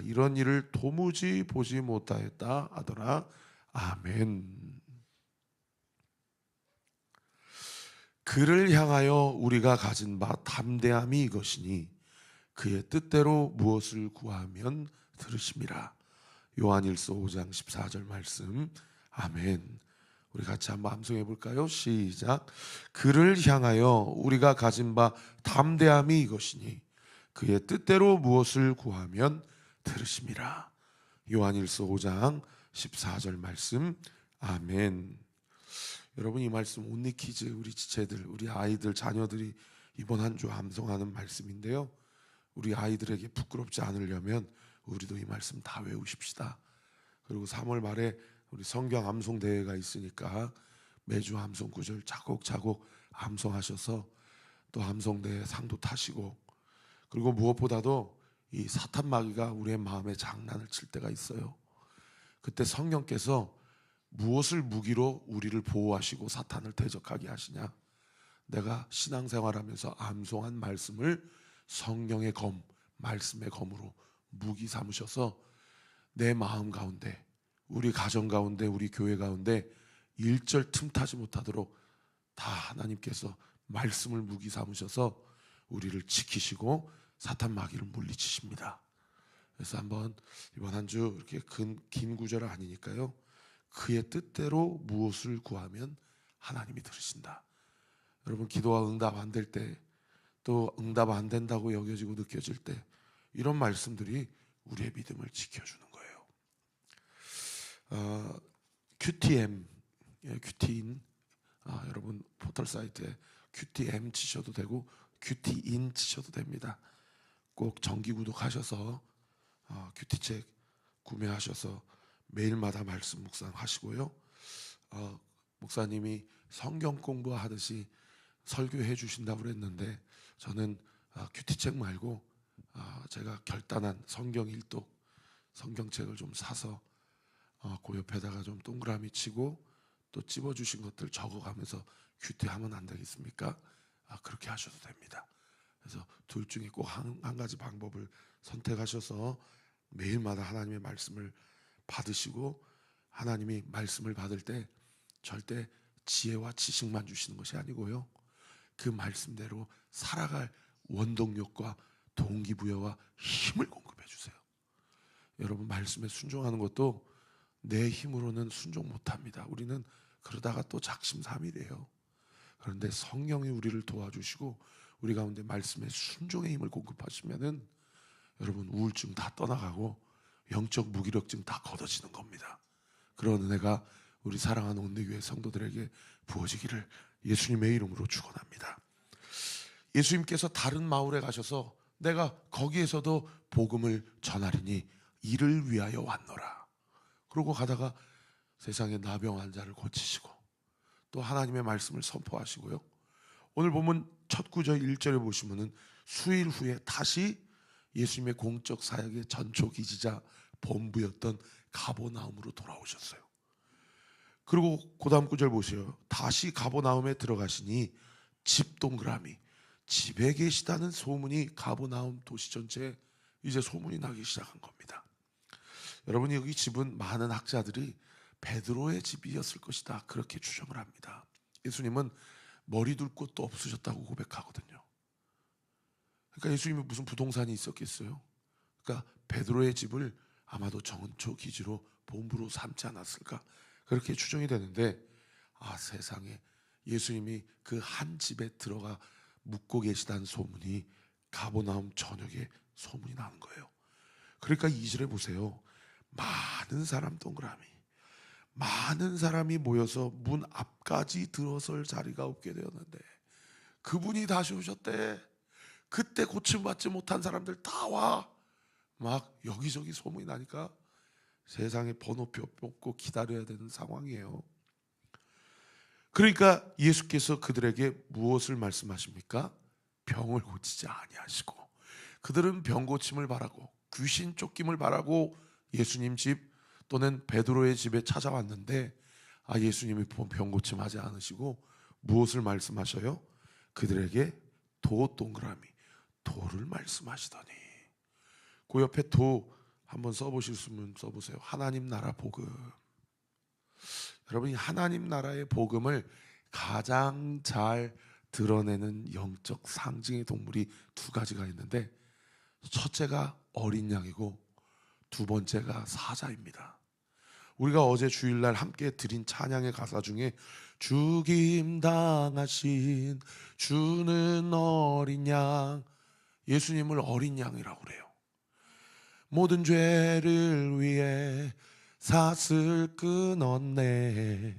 이런 일을 도무지 보지 못하였다 하더라. 아멘. 그를 향하여 우리가 가진 바 담대함이 이것이니 그의 뜻대로 무엇을 구하면 들으심이라. 요한일서 5장 14절 말씀. 아멘. 우리 같이 한번 암송해 볼까요? 시작. 그를 향하여 우리가 가진 바 담대함이 이것이니 그의 뜻대로 무엇을 구하면 들으심이라. 요한일서 5장 14절 말씀. 아멘. 여러분, 이 말씀 온리키즈 우리 지체들, 우리 아이들, 자녀들이 이번 한 주 암송하는 말씀인데요, 우리 아이들에게 부끄럽지 않으려면 우리도 이 말씀 다 외우십시다. 그리고 3월 말에 우리 성경 암송 대회가 있으니까 매주 암송 구절 차곡차곡 암송하셔서 또 암송 대회 상도 타시고, 그리고 무엇보다도 이 사탄 마귀가 우리의 마음에 장난을 칠 때가 있어요. 그때 성령께서 무엇을 무기로 우리를 보호하시고 사탄을 대적하게 하시냐? 내가 신앙생활하면서 암송한 말씀을 성령의 검, 말씀의 검으로 무기 삼으셔서 내 마음 가운데, 우리 가정 가운데, 우리 교회 가운데 일절 틈타지 못하도록 다 하나님께서 말씀을 무기 삼으셔서 우리를 지키시고 사탄 마귀를 물리치십니다. 그래서 한번 이번 한 주 이렇게 긴 구절 아니니까요, 그의 뜻대로 무엇을 구하면 하나님이 들으신다. 여러분, 기도가 응답 안 될 때, 또 응답 안 된다고 여겨지고 느껴질 때, 이런 말씀들이 우리의 믿음을 지켜주는 거예요. QTM, QT인, 여러분 포털 사이트에 QTM 치셔도 되고 QT인 치셔도 됩니다. 꼭 정기 구독하셔서 QT책 구매하셔서 매일마다 말씀 묵상하시고요. 목사님이 성경 공부하듯이 설교해 주신다고 그랬는데, 저는 큐티책 말고 제가 결단한 성경 일독 성경책을 좀 사서 그 옆에다가 좀 동그라미 치고 또 찝어주신 것들 적어가면서 큐티하면 안 되겠습니까? 그렇게 하셔도 됩니다. 그래서 둘 중에 꼭 한 가지 방법을 선택하셔서 매일마다 하나님의 말씀을 받으시고, 하나님이 말씀을 받을 때 절대 지혜와 지식만 주시는 것이 아니고요, 그 말씀대로 살아갈 원동력과 동기부여와 힘을 공급해 주세요. 여러분, 말씀에 순종하는 것도 내 힘으로는 순종 못합니다. 우리는 그러다가 또 작심삼일이에요. 그런데 성령이 우리를 도와주시고 우리 가운데 말씀에 순종의 힘을 공급하시면은 여러분, 우울증 다 떠나가고 영적 무기력증 다 걷어지는 겁니다. 그런 은혜가 우리 사랑하는 온리교회 성도들에게 부어지기를 예수님의 이름으로 축원합니다. 예수님께서 다른 마을에 가셔서 내가 거기에서도 복음을 전하리니 이를 위하여 왔노라. 그러고 가다가 세상에 나병 환자를 고치시고 또 하나님의 말씀을 선포하시고요. 오늘 보면 첫 구절 1절에 보시면은 수일 후에 다시 예수님의 공적 사역의 전초기지자 본부였던 가버나움으로 돌아오셨어요. 그리고 그 다음 구절 보세요. 다시 가버나움에 들어가시니 집 동그라미, 집에 계시다는 소문이 가버나움 도시 전체에 이제 소문이 나기 시작한 겁니다. 여러분, 여기 집은 많은 학자들이 베드로의 집이었을 것이다, 그렇게 추정을 합니다. 예수님은 머리 둘 곳도 없으셨다고 고백하거든요. 그러니까 예수님이 무슨 부동산이 있었겠어요? 그러니까 베드로의 집을 아마도 전초 기지로 본부로 삼지 않았을까, 그렇게 추정이 되는데, 세상에 예수님이 그 한 집에 들어가 묵고 계시다는 소문이 가버나움 전역에 소문이 나는 거예요. 그러니까 2절에 보세요. 많은 사람 동그라미, 많은 사람이 모여서 문 앞까지 들어설 자리가 없게 되었는데 그분이 다시 오셨대. 그때 고침받지 못한 사람들 다 와. 막 여기저기 소문이 나니까 세상에 번호표 뽑고 기다려야 되는 상황이에요. 그러니까 예수께서 그들에게 무엇을 말씀하십니까? 병을 고치지 아니하시고, 그들은 병 고침을 바라고 귀신 쫓김을 바라고 예수님 집 또는 베드로의 집에 찾아왔는데, 예수님이 병 고침하지 않으시고 무엇을 말씀하셔요? 그들에게 도 동그라미, 도를 말씀하시더니, 그 옆에 도 한번 써보실 수 있으면 써보세요. 하나님 나라 복음. 여러분이 하나님 나라의 복음을 가장 잘 드러내는 영적 상징의 동물이 두 가지가 있는데, 첫째가 어린 양이고 두 번째가 사자입니다. 우리가 어제 주일날 함께 드린 찬양의 가사 중에 죽임 당하신 주는 어린 양, 예수님을 어린 양이라고 그래요. 모든 죄를 위해 삿을 끊었네,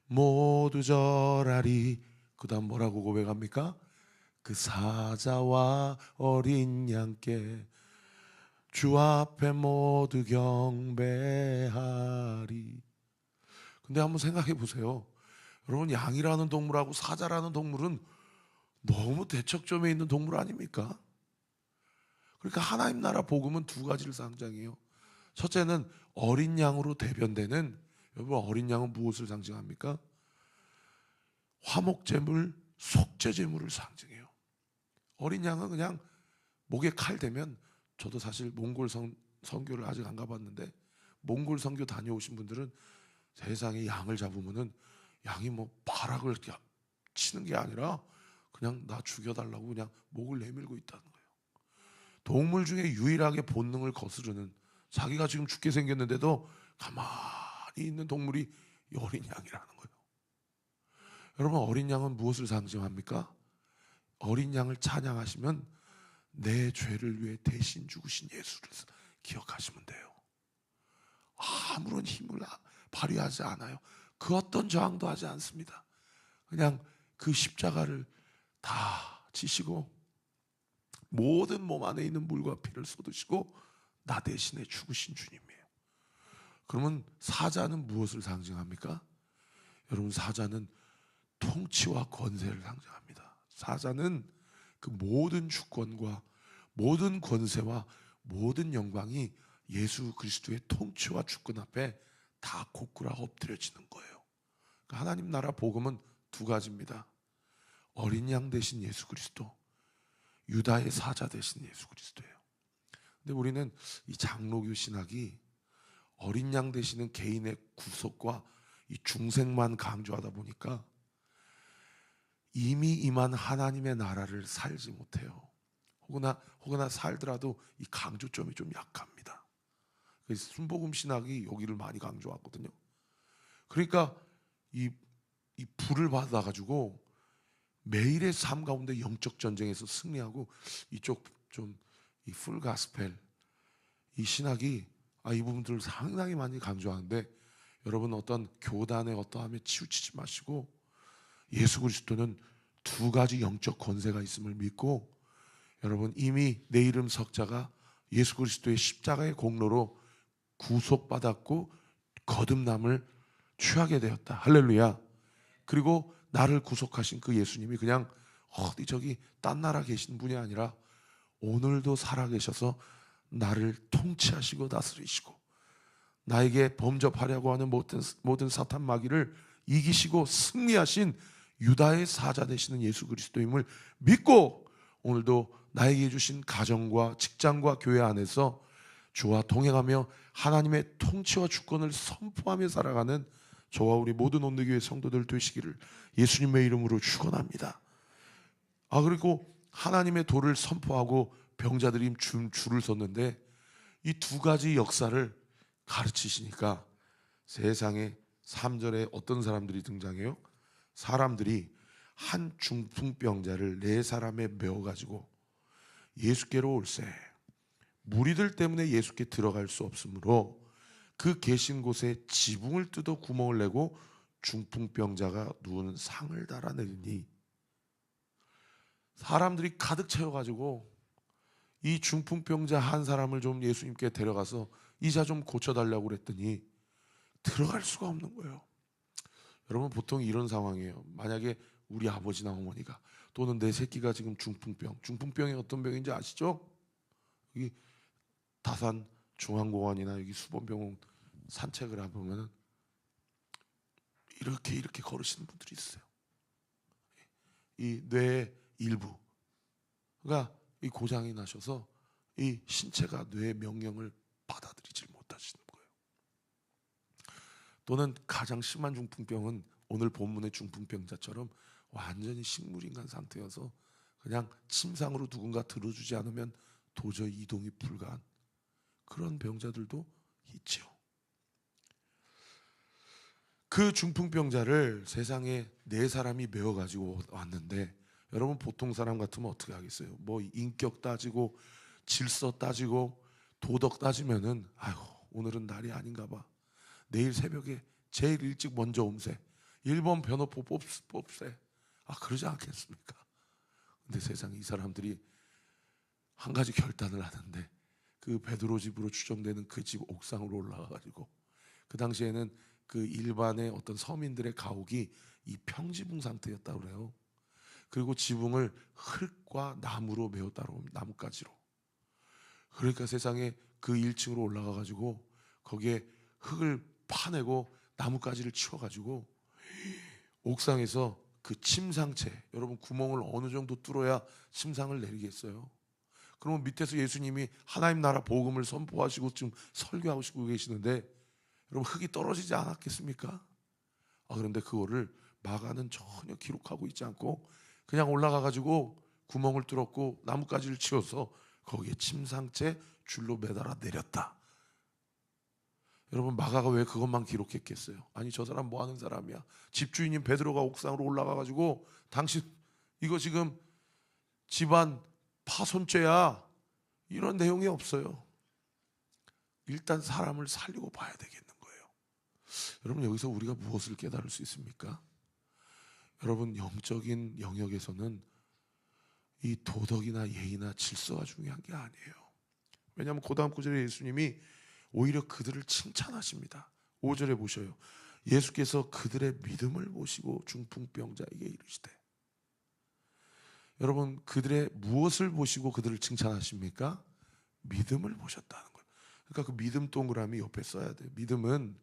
모두 절하리. 그 다음 뭐라고 고백합니까? 그 사자와 어린 양께 주 앞에 모두 경배하리. 근데 한번 생각해 보세요. 여러분, 양이라는 동물하고 사자라는 동물은 너무 대척점에 있는 동물 아닙니까? 그러니까 하나님 나라 복음은 두 가지를 상징해요. 첫째는 어린 양으로 대변되는, 여러분 어린 양은 무엇을 상징합니까? 화목제물, 속죄제물을 상징해요. 어린 양은 그냥 목에 칼 대면, 저도 사실 몽골 선교를 아직 안 가봤는데, 몽골 선교 다녀오신 분들은 세상에 양을 잡으면은 양이 뭐 발악을 치는 게 아니라 그냥 나 죽여달라고 그냥 목을 내밀고 있다는 거예요. 동물 중에 유일하게 본능을 거스르는, 자기가 지금 죽게 생겼는데도 가만히 있는 동물이 어린 양이라는 거예요. 여러분, 어린 양은 무엇을 상징합니까? 어린 양을 찬양하시면 내 죄를 위해 대신 죽으신 예수를 기억하시면 돼요. 아무런 힘을 발휘하지 않아요. 그 어떤 저항도 하지 않습니다. 그냥 그 십자가를 다 지시고 모든 몸 안에 있는 물과 피를 쏟으시고 나 대신에 죽으신 주님이에요. 그러면 사자는 무엇을 상징합니까? 여러분, 사자는 통치와 권세를 상징합니다. 사자는 그 모든 주권과 모든 권세와 모든 영광이 예수 그리스도의 통치와 주권 앞에 다 고꾸라 엎드려지는 거예요. 그러니까 하나님 나라 복음은 두 가지입니다. 어린 양 대신 예수 그리스도, 유다의 사자 대신 예수 그리스도예요. 근데 우리는 이 장로교 신학이 어린 양 되시는 개인의 구속과 이 중생만 강조하다 보니까 이미 임한 하나님의 나라를 살지 못해요. 혹여나 살더라도 이 강조점이 좀 약합니다. 그래서 순복음 신학이 여기를 많이 강조하거든요. 그러니까 이 불을 받아가지고 매일의 삶 가운데 영적 전쟁에서 승리하고, 이쪽 좀 이 풀 가스펠, 이 신학이 이 부분들을 상당히 많이 강조하는데, 여러분 어떤 교단의 어떠함에 치우치지 마시고 예수 그리스도는 두 가지 영적 권세가 있음을 믿고, 여러분 이미 내 이름 석자가 예수 그리스도의 십자가의 공로로 구속받았고 거듭남을 취하게 되었다. 할렐루야. 그리고 나를 구속하신 그 예수님이 그냥 어디 저기 딴 나라 계신 분이 아니라 오늘도 살아계셔서 나를 통치하시고 다스리시고 나에게 범접하려고 하는 모든 사탄 마귀를 이기시고 승리하신 유다의 사자 되시는 예수 그리스도임을 믿고, 오늘도 나에게 주신 가정과 직장과 교회 안에서 주와 동행하며 하나님의 통치와 주권을 선포하며 살아가는 저와 우리 모든 온누교회 성도들 되시기를 예수님의 이름으로 축원합니다. 그리고 하나님의 도를 선포하고 병자들이 줄을 섰는데, 이 두 가지 역사를 가르치시니까 세상에 3절에 어떤 사람들이 등장해요? 사람들이 한 중풍병자를 4사람에 메어가지고 예수께로 올세, 무리들 때문에 예수께 들어갈 수 없으므로 그 계신 곳에 지붕을 뜯어 구멍을 내고 중풍병자가 누운 상을 달아내리니, 사람들이 가득 채워가지고 이 중풍병자 한 사람을 좀 예수님께 데려가서 이자 좀 고쳐달라고 그랬더니 들어갈 수가 없는 거예요. 여러분, 보통 이런 상황이에요. 만약에 우리 아버지나 어머니가, 또는 내 새끼가 지금 중풍병이 어떤 병인지 아시죠? 여기 다산 중앙공원이나 여기 수본병원 산책을 해보면 이렇게 걸으시는 분들이 있어요. 이 뇌의 일부가 이 고장이 나셔서 이 신체가 뇌의 명령을 또는 가장 심한 중풍병은 오늘 본문의 중풍병자처럼 완전히 식물인간 상태여서 그냥 침상으로 누군가 들어주지 않으면 도저히 이동이 불가한 그런 병자들도 있죠. 그 중풍병자를 세상에 네 사람이 메워가지고 왔는데, 여러분 보통 사람 같으면 어떻게 하겠어요? 뭐 인격 따지고 질서 따지고 도덕 따지면은 아유 오늘은 날이 아닌가 봐, 내일 새벽에 제일 일찍 먼저 옴세, 1번 변호포 뽑세, 그러지 않겠습니까? 근데 세상에 이 사람들이 한 가지 결단을 하는데, 그 베드로 집으로 추정되는 그 집 옥상으로 올라가가지고, 그 당시에는 그 일반의 어떤 서민들의 가옥이 이 평지붕 상태였다고 그래요. 그리고 지붕을 흙과 나무로 메웠다고 합니다. 나뭇가지로. 그러니까 세상에 그 1층으로 올라가가지고 거기에 흙을 파내고 나뭇가지를 치워가지고 옥상에서 그 침상체, 여러분 구멍을 어느 정도 뚫어야 침상을 내리겠어요? 그러면 밑에서 예수님이 하나님 나라 복음을 선포하시고 지금 설교하시고 계시는데 여러분 흙이 떨어지지 않았겠습니까? 그런데 그거를 마가는 전혀 기록하고 있지 않고 그냥 올라가가지고 구멍을 뚫었고 나뭇가지를 치워서 거기에 침상째 줄로 매달아 내렸다. 여러분 마가가 왜 그것만 기록했겠어요? 아니 저 사람 뭐 하는 사람이야? 집주인인 베드로가 옥상으로 올라가가지고 당신 이거 지금 집안 파손죄야, 이런 내용이 없어요. 일단 사람을 살리고 봐야 되겠는 거예요. 여러분 여기서 우리가 무엇을 깨달을 수 있습니까? 여러분 영적인 영역에서는 이 도덕이나 예의나 질서가 중요한 게 아니에요. 왜냐하면 그 다음 구절에 예수님이 오히려 그들을 칭찬하십니다. 5절에 보셔요. 예수께서 그들의 믿음을 보시고 중풍병자에게 이르시되, 여러분 그들의 무엇을 보시고 그들을 칭찬하십니까? 믿음을 보셨다는 거예요. 그러니까 그 믿음 동그라미 옆에 써야 돼요. 믿음은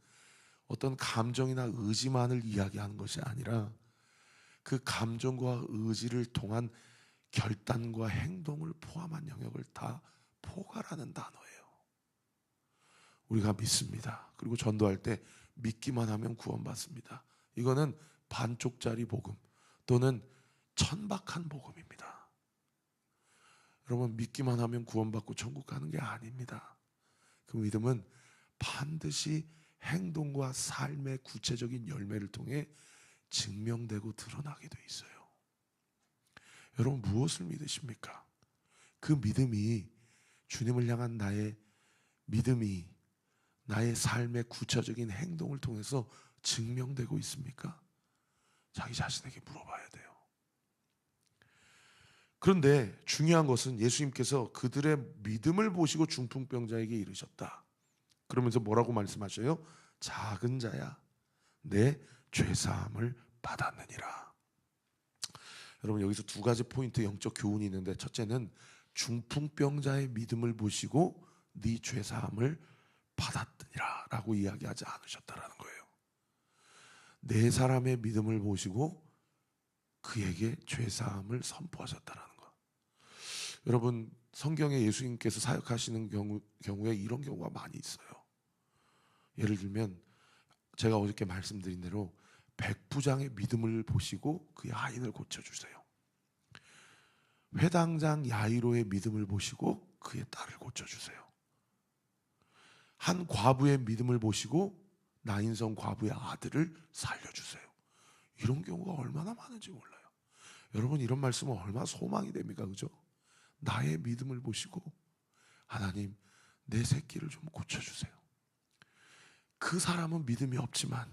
어떤 감정이나 의지만을 이야기하는 것이 아니라 그 감정과 의지를 통한 결단과 행동을 포함한 영역을 다 포괄하는 단어예요. 우리가 믿습니다. 그리고 전도할 때 믿기만 하면 구원받습니다. 이거는 반쪽짜리 복음 또는 천박한 복음입니다. 여러분 믿기만 하면 구원받고 천국 가는 게 아닙니다. 그 믿음은 반드시 행동과 삶의 구체적인 열매를 통해 증명되고 드러나게 돼 있어요. 여러분 무엇을 믿으십니까? 그 믿음이, 주님을 향한 나의 믿음이 나의 삶의 구체적인 행동을 통해서 증명되고 있습니까? 자기 자신에게 물어봐야 돼요. 그런데 중요한 것은 예수님께서 그들의 믿음을 보시고 중풍병자에게 이르셨다. 그러면서 뭐라고 말씀하셔요? 작은 자야, 내 죄사함을 받았느니라. 여러분 여기서 두 가지 포인트 영적 교훈이 있는데, 첫째는 중풍병자의 믿음을 보시고 네 죄사함을 받았느니라 라고 이야기하지 않으셨다라는 거예요. 네 사람의 믿음을 보시고 그에게 죄사함을 선포하셨다라는 거. 여러분 성경에 예수님께서 사역하시는 경우에 이런 경우가 많이 있어요. 예를 들면 제가 어저께 말씀드린 대로 백부장의 믿음을 보시고 그의 하인을 고쳐주세요. 회당장 야이로의 믿음을 보시고 그의 딸을 고쳐주세요. 한 과부의 믿음을 보시고 나인성 과부의 아들을 살려주세요. 이런 경우가 얼마나 많은지 몰라요. 여러분 이런 말씀은 얼마나 소망이 됩니까? 그죠? 나의 믿음을 보시고 하나님 내 새끼를 좀 고쳐주세요. 그 사람은 믿음이 없지만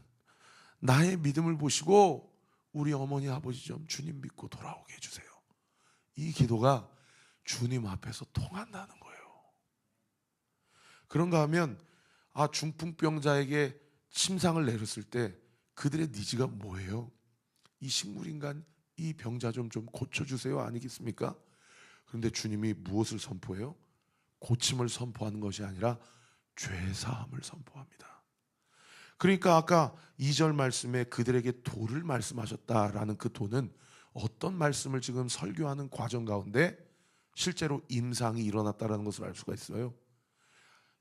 나의 믿음을 보시고 우리 어머니 아버지 좀 주님 믿고 돌아오게 해주세요. 이 기도가 주님 앞에서 통한다는 거예요. 그런가 하면 중풍병자에게 침상을 내렸을 때 그들의 니즈가 뭐예요? 이 식물인간 이 병자 좀 고쳐주세요 아니겠습니까? 그런데 주님이 무엇을 선포해요? 고침을 선포하는 것이 아니라 죄사함을 선포합니다. 그러니까 아까 2절 말씀에 그들에게 도를 말씀하셨다라는 그 도는 어떤 말씀을 지금 설교하는 과정 가운데 실제로 임상이 일어났다라는 것을 알 수가 있어요.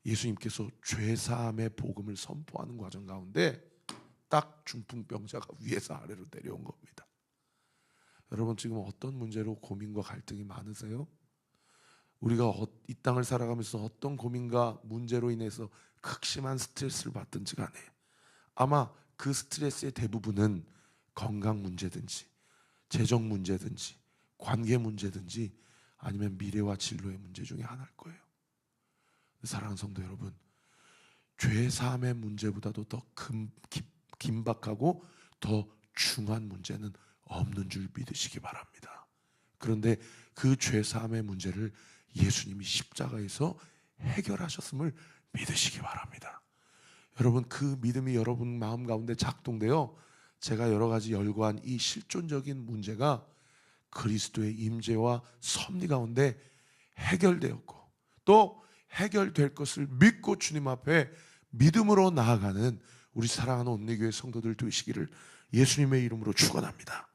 예수님께서 죄사함의 복음을 선포하는 과정 가운데 딱 중풍병자가 위에서 아래로 내려온 겁니다. 여러분 지금 어떤 문제로 고민과 갈등이 많으세요? 우리가 이 땅을 살아가면서 어떤 고민과 문제로 인해서 극심한 스트레스를 받든지 간에 아마 그 스트레스의 대부분은 건강 문제든지 재정 문제든지 관계 문제든지 아니면 미래와 진로의 문제 중에 하나일 거예요. 사랑하는 성도 여러분, 죄 사함의 문제보다도 더 긴박하고 더 중한 문제는 없는 줄 믿으시기 바랍니다. 그런데 그 죄 사함의 문제를 예수님이 십자가에서 해결하셨음을 믿으시기 바랍니다. 여러분 그 믿음이 여러분 마음 가운데 작동되어 제가 여러 가지 열거한 이 실존적인 문제가 그리스도의 임재와 섭리 가운데 해결되었고 또 해결될 것을 믿고 주님 앞에 믿음으로 나아가는 우리 사랑하는 온내교회 성도들 되시기를 예수님의 이름으로 축원합니다.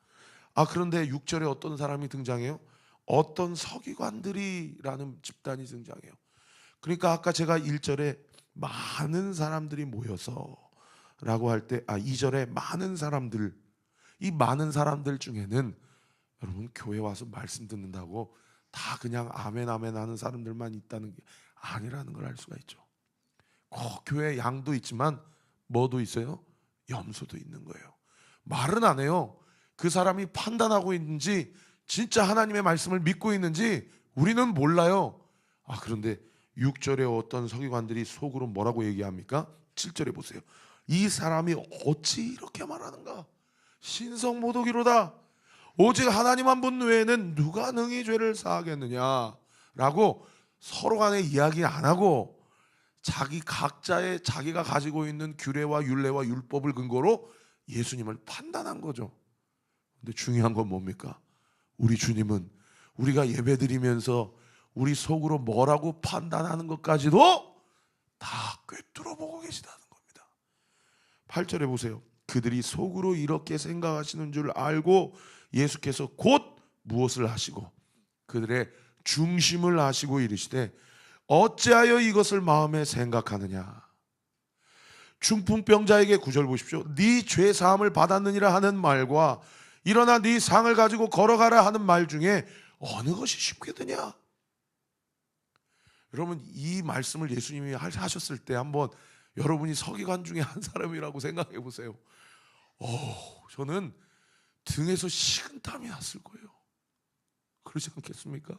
그런데 6절에 어떤 사람이 등장해요? 어떤 서기관들이라는 집단이 등장해요. 그러니까 아까 제가 1절에 많은 사람들이 모여서 라고 할 때 2절에 많은 사람들, 이 많은 사람들 중에는 여러분 교회 와서 말씀 듣는다고 다 그냥 아멘 아멘 하는 사람들만 있다는 게 아니라는 걸 알 수가 있죠. 꼭 교회에 양도 있지만 뭐도 있어요? 염소도 있는 거예요. 말은 안 해요. 그 사람이 판단하고 있는지 진짜 하나님의 말씀을 믿고 있는지 우리는 몰라요. 그런데 6절에 어떤 서기관들이 속으로 뭐라고 얘기합니까? 7절에 보세요. 이 사람이 어찌 이렇게 말하는가? 신성모독이로다. 오직 하나님 한 분 외에는 누가 능히 죄를 사하겠느냐 라고 서로 간에 이야기 안 하고 각자의 자기가 가지고 있는 규례와 율례와 율법을 근거로 예수님을 판단한 거죠. 근데 중요한 건 뭡니까? 우리 주님은 우리가 예배드리면서 우리 속으로 뭐라고 판단하는 것까지도 다 꿰뚫어 보고 계시다는 겁니다. 8절에 보세요. 그들이 속으로 이렇게 생각하시는 줄 알고 예수께서 곧 무엇을 하시고 그들의 중심을 아시고 이르시되 어찌하여 이것을 마음에 생각하느냐. 중풍병자에게 9절 보십시오. 네 죄 사함을 받았느니라 하는 말과 일어나 네 상을 가지고 걸어가라 하는 말 중에 어느 것이 쉽게 드냐. 여러분 이 말씀을 예수님이 하셨을 때 한번 여러분이 서기관 중에 한 사람이라고 생각해 보세요. 저는 등에서 식은땀이 났을 거예요. 그러지 않겠습니까?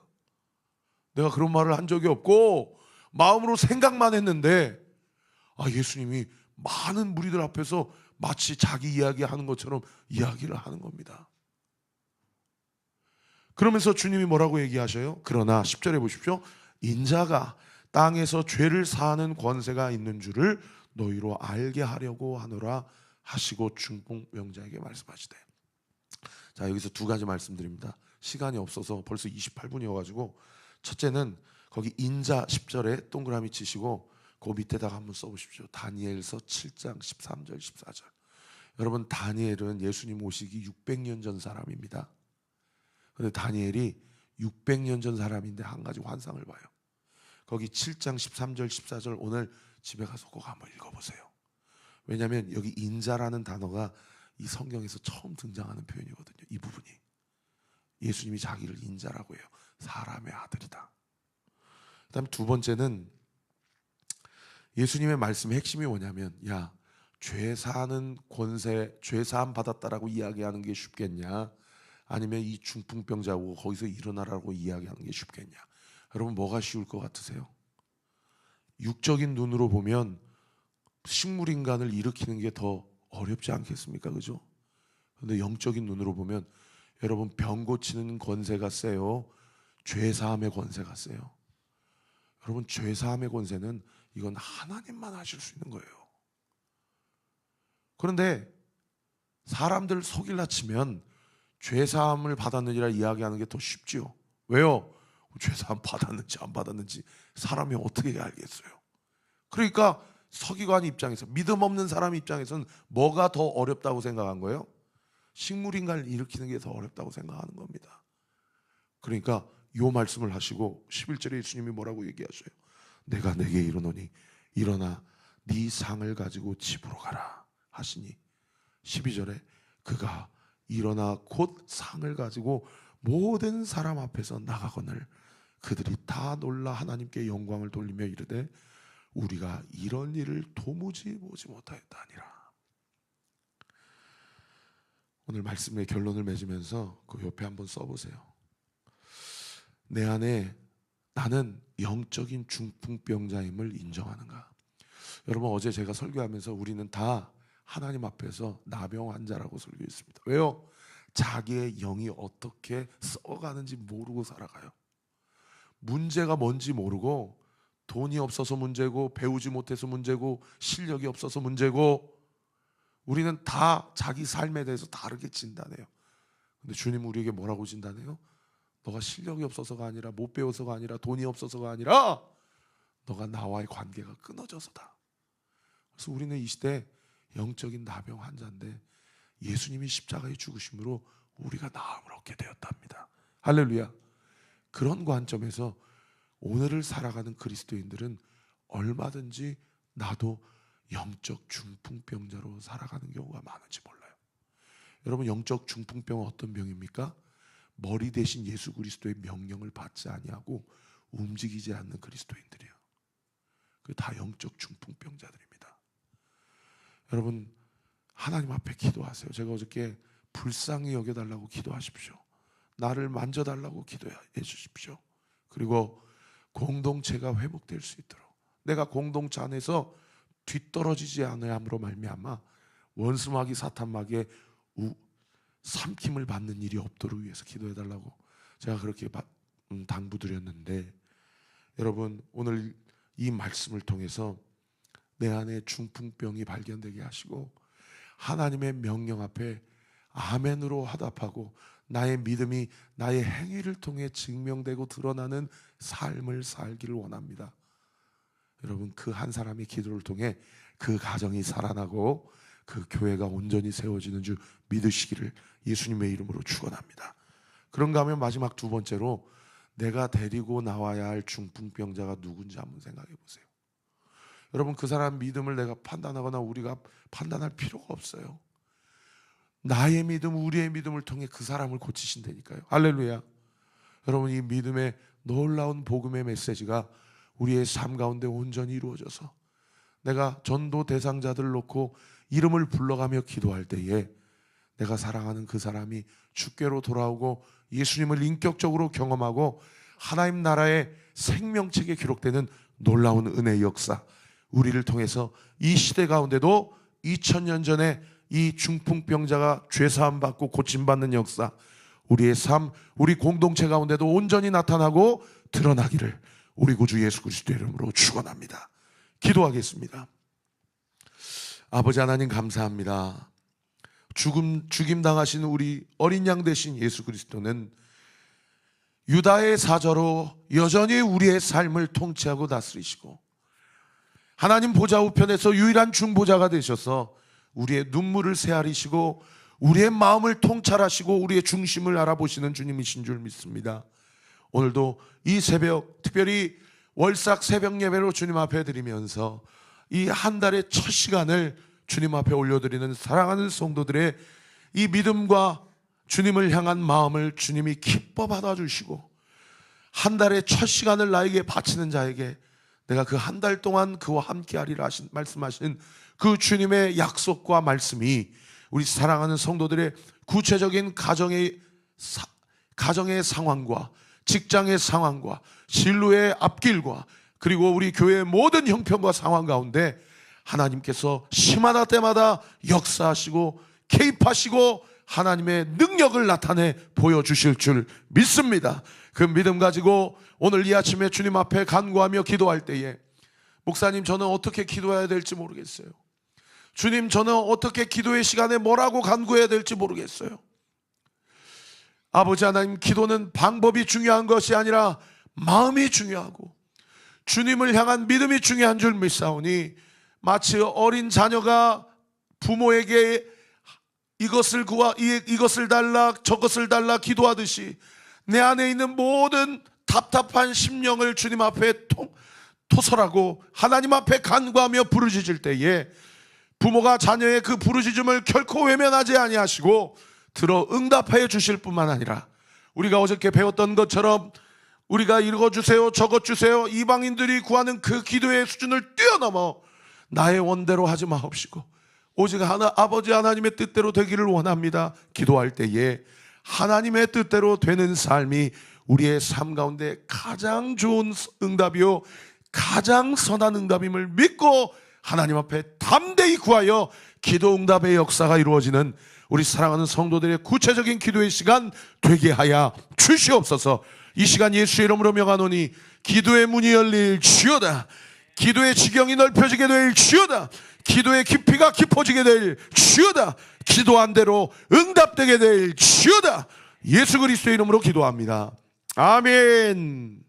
내가 그런 말을 한 적이 없고 마음으로 생각만 했는데 예수님이 많은 무리들 앞에서 마치 자기 이야기하는 것처럼 이야기를 하는 겁니다. 그러면서 주님이 뭐라고 얘기하셔요? 그러나 10절에 보십시오. 인자가 땅에서 죄를 사하는 권세가 있는 줄을 너희로 알게 하려고 하노라 하시고 중풍병자에게 말씀하시되. 자, 여기서 두 가지 말씀드립니다. 시간이 없어서 벌써 28분이어가지고 첫째는 거기 인자 10절에 동그라미 치시고 그 밑에다가 한번 써보십시오. 다니엘서 7장 13절 14절. 여러분 다니엘은 예수님 오시기 600년 전 사람입니다. 그런데 다니엘이 600년 전 사람인데 한 가지 환상을 봐요. 거기 7장 13절 14절 오늘 집에 가서 꼭 한번 읽어보세요. 왜냐하면 여기 인자라는 단어가 이 성경에서 처음 등장하는 표현이거든요. 이 부분이 예수님이 자기를 인자라고 해요. 사람의 아들이다. 그 다음 두 번째는 예수님의 말씀의 핵심이 뭐냐면 죄 사하는 권세, 죄 사함 받았다라고 이야기하는 게 쉽겠냐, 아니면 이 중풍병자고 거기서 일어나라고 이야기하는 게 쉽겠냐. 여러분 뭐가 쉬울 것 같으세요? 육적인 눈으로 보면 식물인간을 일으키는 게 더 어렵지 않겠습니까? 그죠? 그런데 영적인 눈으로 보면 여러분 병 고치는 권세가 세요, 죄 사함의 권세가 세요. 여러분 죄 사함의 권세는 이건 하나님만 하실 수 있는 거예요. 그런데 사람들 속일라 치면 죄 사함을 받았느니라 이야기하는 게 더 쉽지요. 왜요? 죄 사함 받았는지 안 받았는지 사람이 어떻게 알겠어요? 그러니까 서기관 입장에서, 믿음 없는 사람 입장에서는 뭐가 더 어렵다고 생각한 거예요? 식물인간을 일으키는 게 더 어렵다고 생각하는 겁니다. 그러니까 이 말씀을 하시고 11절에 예수님이 뭐라고 얘기하셔요? 내가 내게 이르노니 일어나 네 상을 가지고 집으로 가라 하시니 12절에 그가 일어나 곧 상을 가지고 모든 사람 앞에서 나가거늘 그들이 다 놀라 하나님께 영광을 돌리며 이르되 우리가 이런 일을 도무지 보지 못하였다니라. 오늘 말씀의 결론을 맺으면서 그 옆에 한번 써보세요. 내 안에 나는 영적인 중풍병자임을 인정하는가? 여러분, 어제 제가 설교하면서 우리는 다 하나님 앞에서 나병 환자라고 설교했습니다. 왜요? 자기의 영이 어떻게 썩어가는지 모르고 살아가요. 문제가 뭔지 모르고, 돈이 없어서 문제고, 배우지 못해서 문제고, 실력이 없어서 문제고, 우리는 다 자기 삶에 대해서 다르게 진단해요. 근데 주님 우리에게 뭐라고 진단해요? 너가 실력이 없어서가 아니라, 못 배워서가 아니라, 돈이 없어서가 아니라 너가 나와의 관계가 끊어져서다. 그래서 우리는 이 시대 영적인 나병 환자인데 예수님이 십자가의 죽으심으로 우리가 나음을 얻게 되었답니다. 할렐루야. 그런 관점에서 오늘을 살아가는 그리스도인들은 얼마든지 나도 영적 중풍병자로 살아가는 경우가 많은지 몰라요. 여러분, 영적 중풍병은 어떤 병입니까? 머리 대신 예수 그리스도의 명령을 받지 아니하고 움직이지 않는 그리스도인들이에요. 그게 다 영적 중풍병자들입니다. 여러분, 하나님 앞에 기도하세요. 제가 어저께 불쌍히 여겨달라고 기도하십시오. 나를 만져달라고 기도해 주십시오. 그리고 공동체가 회복될 수 있도록, 내가 공동체 안에서 뒤떨어지지 않음으로 말미암아 원수마귀 사탄마귀의 삼킴을 받는 일이 없도록 위해서 기도해달라고 제가 그렇게 당부드렸는데, 여러분, 오늘 이 말씀을 통해서 내 안에 중풍병이 발견되게 하시고 하나님의 명령 앞에 아멘으로 화답하고 나의 믿음이 나의 행위를 통해 증명되고 드러나는 삶을 살기를 원합니다. 여러분, 그 한 사람의 기도를 통해 그 가정이 살아나고 그 교회가 온전히 세워지는 줄 믿으시기를 예수님의 이름으로 축원합니다. 그런가 하면 마지막 두 번째로 내가 데리고 나와야 할 중풍병자가 누군지 한번 생각해 보세요. 여러분, 그 사람 믿음을 내가 판단하거나 우리가 판단할 필요가 없어요. 나의 믿음, 우리의 믿음을 통해 그 사람을 고치신다니까요. 할렐루야. 여러분, 이 믿음의 놀라운 복음의 메시지가 우리의 삶 가운데 온전히 이루어져서 내가 전도 대상자들을 놓고 이름을 불러가며 기도할 때에 내가 사랑하는 그 사람이 주께로 돌아오고 예수님을 인격적으로 경험하고 하나님 나라의 생명책에 기록되는 놀라운 은혜의 역사, 우리를 통해서 이 시대 가운데도 2000년 전에 이 중풍병자가 죄사함 받고 고침받는 역사, 우리의 삶, 우리 공동체 가운데도 온전히 나타나고 드러나기를 우리 구주 예수 그리스도의 이름으로 축원합니다. 기도하겠습니다. 아버지 하나님, 감사합니다. 죽임 당하신 우리 어린 양 되신 예수 그리스도는 유다의 사자로 여전히 우리의 삶을 통치하고 다스리시고 하나님 보좌 우편에서 유일한 중보자가 되셔서 우리의 눈물을 헤아리시고 우리의 마음을 통찰하시고 우리의 중심을 알아보시는 주님이신 줄 믿습니다. 오늘도 이 새벽, 특별히 월삭 새벽 예배로 주님 앞에 드리면서 이 한 달의 첫 시간을 주님 앞에 올려드리는 사랑하는 성도들의 이 믿음과 주님을 향한 마음을 주님이 기뻐 받아주시고 한 달의 첫 시간을 나에게 바치는 자에게 내가 그 한 달 동안 그와 함께하리라 말씀하신 그 주님의 약속과 말씀이 우리 사랑하는 성도들의 구체적인 가정의 상황과 직장의 상황과 진로의 앞길과 그리고 우리 교회의 모든 형편과 상황 가운데 하나님께서 시마다 때마다 역사하시고 개입하시고 하나님의 능력을 나타내 보여주실 줄 믿습니다. 그 믿음 가지고 오늘 이 아침에 주님 앞에 간구하며 기도할 때에 목사님, 저는 어떻게 기도해야 될지 모르겠어요. 주님, 저는 어떻게 기도의 시간에 뭐라고 간구해야 될지 모르겠어요. 아버지 하나님, 기도는 방법이 중요한 것이 아니라 마음이 중요하고 주님을 향한 믿음이 중요한 줄 믿사오니 마치 어린 자녀가 부모에게 이것을 구하, 이것을 달라 저것을 달라 기도하듯이 내 안에 있는 모든 답답한 심령을 주님 앞에 토설하고 하나님 앞에 간구하며 부르짖을 때에 부모가 자녀의 그 부르짖음을 결코 외면하지 아니하시고 들어 응답하여 주실 뿐만 아니라 우리가 어저께 배웠던 것처럼 우리가 읽어주세요, 적어주세요, 이방인들이 구하는 그 기도의 수준을 뛰어넘어 나의 원대로 하지 마옵시고 오직 아버지 하나님의 뜻대로 되기를 원합니다. 기도할 때에 하나님의 뜻대로 되는 삶이 우리의 삶 가운데 가장 좋은 응답이요 가장 선한 응답임을 믿고 하나님 앞에 담대히 구하여 기도 응답의 역사가 이루어지는 우리 사랑하는 성도들의 구체적인 기도의 시간 되게 하여 주시옵소서. 이 시간 예수의 이름으로 명하노니 기도의 문이 열릴 지어다. 기도의 지경이 넓혀지게 될 지어다. 기도의 깊이가 깊어지게 될 지어다. 기도한 대로 응답되게 될 지어다. 예수 그리스도의 이름으로 기도합니다. 아멘.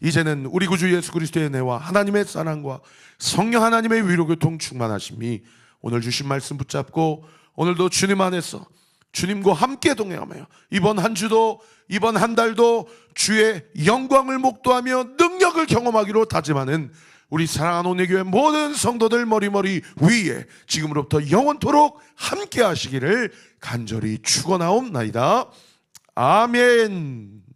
이제는 우리 구주 예수 그리스도의 은혜와 하나님의 사랑과 성령 하나님의 위로교통 충만하심이 오늘 주신 말씀 붙잡고 오늘도 주님 안에서 주님과 함께 동행하며 이번 한 주도 이번 한 달도 주의 영광을 목도하며 능력을 경험하기로 다짐하는 우리 사랑하는 온누리교회 모든 성도들 머리머리 위에 지금으로부터 영원토록 함께 하시기를 간절히 축원하옵나이다. 아멘.